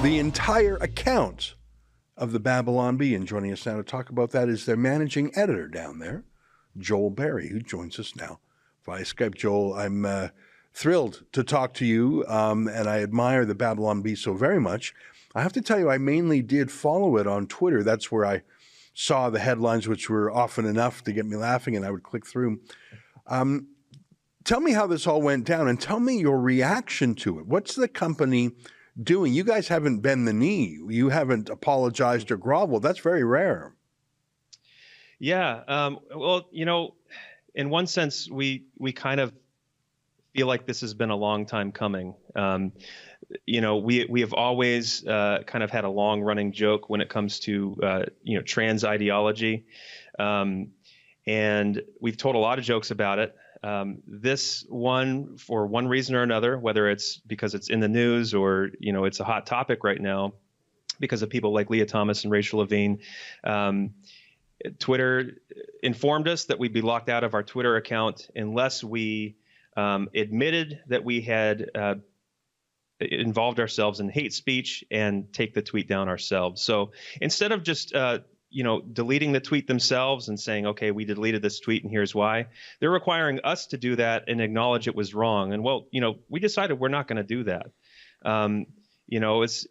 the entire account of the Babylon Bee. And joining us now to talk about that is their managing editor down there, Joel Berry, who joins us now via Skype. Joel, I'm thrilled to talk to you, and I admire the Babylon Bee so very much. I have to tell you, I mainly did follow it on Twitter. That's where I saw the headlines, which were often enough to get me laughing, and I would click through. Tell me how this all went down, and tell me your reaction to it. What's the company doing? You guys haven't bent the knee. You haven't apologized or groveled. That's very rare. Yeah. Well, you know, in one sense, we kind of feel like this has been a long time coming. You know, we have always kind of had a long running joke when it comes to, trans ideology. And we've told a lot of jokes about it. This one, for one reason or another, whether it's because it's in the news or, you know, it's a hot topic right now because of people like Leah Thomas and Rachel Levine, Twitter informed us that we'd be locked out of our Twitter account unless we admitted that we had involved ourselves in hate speech and take the tweet down ourselves. So instead of just deleting the tweet themselves and saying, okay, we deleted this tweet and here's why, they're requiring us to do that and acknowledge it was wrong. And well, you know, we decided we're not going to do that.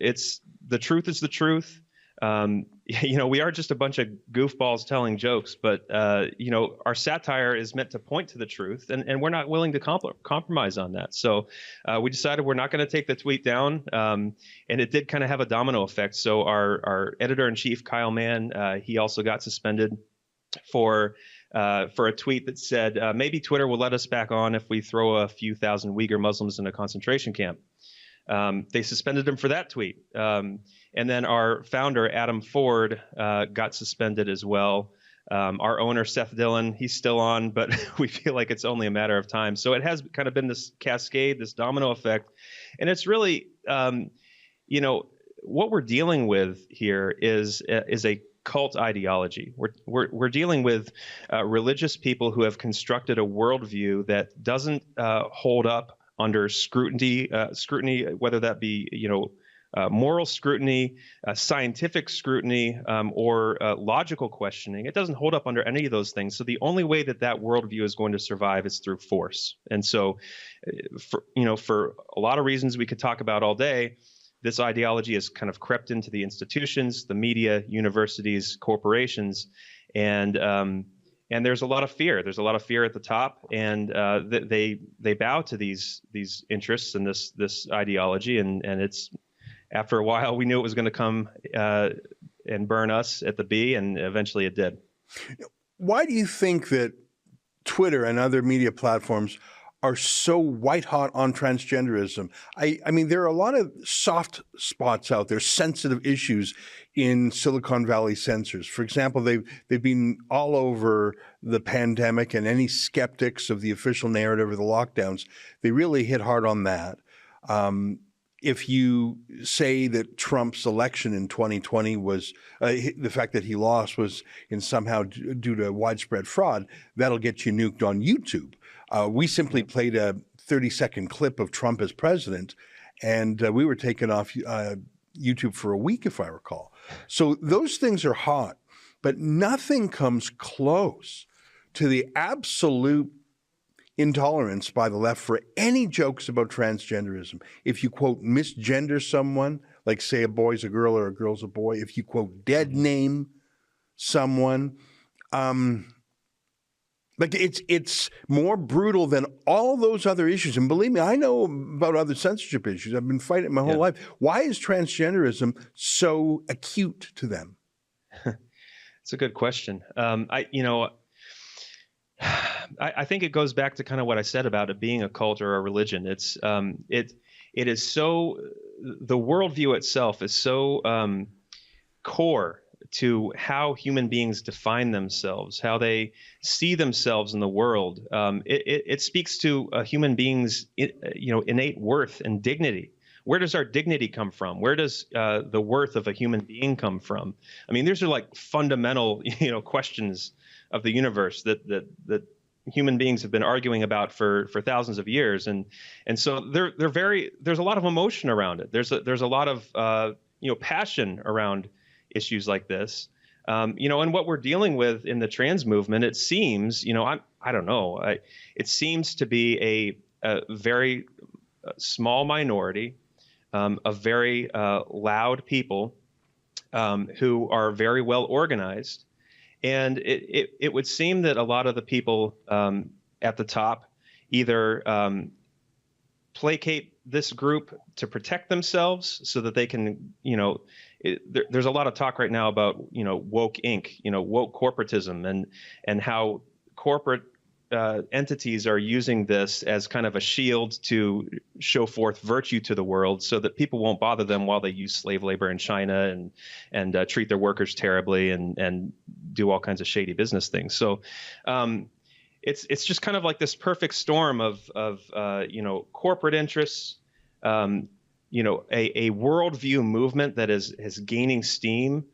It's the truth is the truth. We are just a bunch of goofballs telling jokes, but our satire is meant to point to the truth, and we're not willing to compromise on that. So we decided we're not going to take the tweet down, and it did kind of have a domino effect. So our editor-in-chief, Kyle Mann, he also got suspended for a tweet that said, maybe Twitter will let us back on if we throw a few thousand Uyghur Muslims in a concentration camp. They suspended him for that tweet. And then our founder, Adam Ford, got suspended as well. Our owner, Seth Dillon, he's still on, but we feel like it's only a matter of time. So it has kind of been this cascade, this domino effect. And it's really, what we're dealing with here is a cult ideology. We're dealing with religious people who have constructed a worldview that doesn't hold up under scrutiny, whether that be, moral scrutiny, scientific scrutiny, or logical questioning. It doesn't hold up under any of those things. So the only way that worldview is going to survive is through force. And so, for a lot of reasons we could talk about all day, this ideology has kind of crept into the institutions, the media, universities, corporations, and there's a lot of fear. There's a lot of fear at the top, and they bow to these interests and this ideology, and it's. After a while, we knew it was going to come and burn us at the Bee, and eventually it did. Why do you think that Twitter and other media platforms are so white hot on transgenderism? I mean, there are a lot of soft spots out there, sensitive issues in Silicon Valley censors. For example, they've been all over the pandemic and any skeptics of the official narrative or the lockdowns. They really hit hard on that. If you say that Trump's election in 2020 was the fact that he lost was somehow due to widespread fraud, that'll get you nuked on YouTube. We simply played a 30-second clip of Trump as president, and we were taken off YouTube for a week, if I recall. So those things are hot, but nothing comes close to the absolute intolerance by the left for any jokes about transgenderism. If you, quote, misgender someone, like say a boy's a girl or a girl's a boy, if you, quote, dead name someone, it's more brutal than all those other issues. And believe me, I know about other censorship issues. I've been fighting my whole life. Why is transgenderism so acute to them? It's a good question. I think it goes back to kind of what I said about it being a cult or a religion. It's it is so, the worldview itself is so core to how human beings define themselves, how they see themselves in the world. It speaks to a human being's innate worth and dignity. Where does our dignity come from? Where does the worth of a human being come from? I mean, these are like fundamental questions of the universe that human beings have been arguing about for thousands of years, and so there's a lot of emotion around it. There's a lot of passion around issues like this. And what we're dealing with in the trans movement, it seems, I don't know, it seems to be a very small minority of very loud people who are very well organized. And it would seem that a lot of the people at the top either placate this group to protect themselves so that they can, there's a lot of talk right now about, woke Inc., woke corporatism and how corporate entities are using this as kind of a shield to show forth virtue to the world so that people won't bother them while they use slave labor in China and treat their workers terribly and do all kinds of shady business things. So it's just kind of like this perfect storm of corporate interests, a worldview movement that is gaining steam,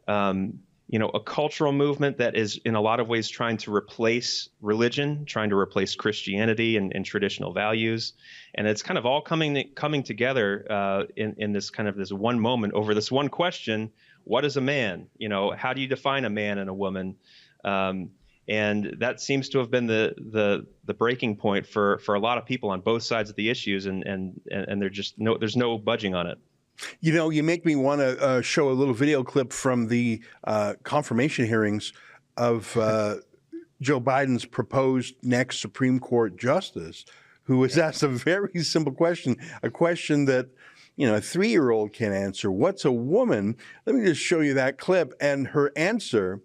a cultural movement that is in a lot of ways trying to replace religion, trying to replace Christianity and traditional values. And it's kind of all coming together in this kind of this one moment over this one question: what is a man? How do you define a man and a woman? And that seems to have been the breaking point for a lot of people on both sides of the issues, and there's no budging on it. You make me want to show a little video clip from the confirmation hearings of Joe Biden's proposed next Supreme Court justice, who was asked a very simple question, a question that a 3-year-old can answer. What's a woman? Let me just show you that clip. And her answer,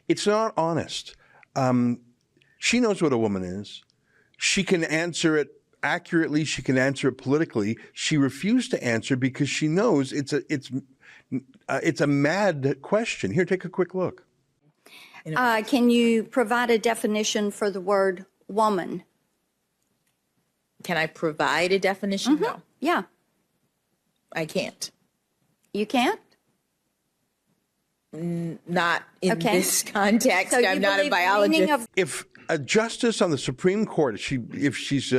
it's not honest. She knows what a woman is. She can answer it accurately. She can answer it politically. She refused to answer because she knows it's a mad question. Here, take a quick look. Can you provide a definition for the word woman? Can I provide a definition? Mm-hmm. No. Yeah. I can't. You can't? Not in this context. So I'm not a biologist. If a justice on the Supreme Court, if she's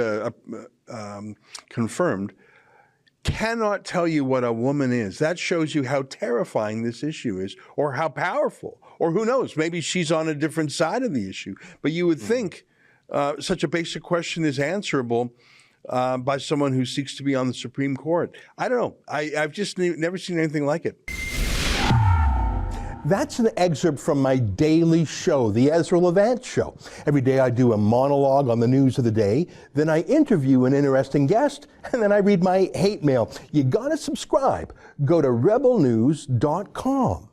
confirmed, cannot tell you what a woman is, that shows you how terrifying this issue is, or how powerful, or who knows, maybe she's on a different side of the issue. But you would think such a basic question is answerable by someone who seeks to be on the Supreme Court. I don't know. I've just never seen anything like it. That's an excerpt from my daily show, The Ezra Levant Show. Every day I do a monologue on the news of the day, then I interview an interesting guest, and then I read my hate mail. You gotta subscribe. Go to rebelnews.com.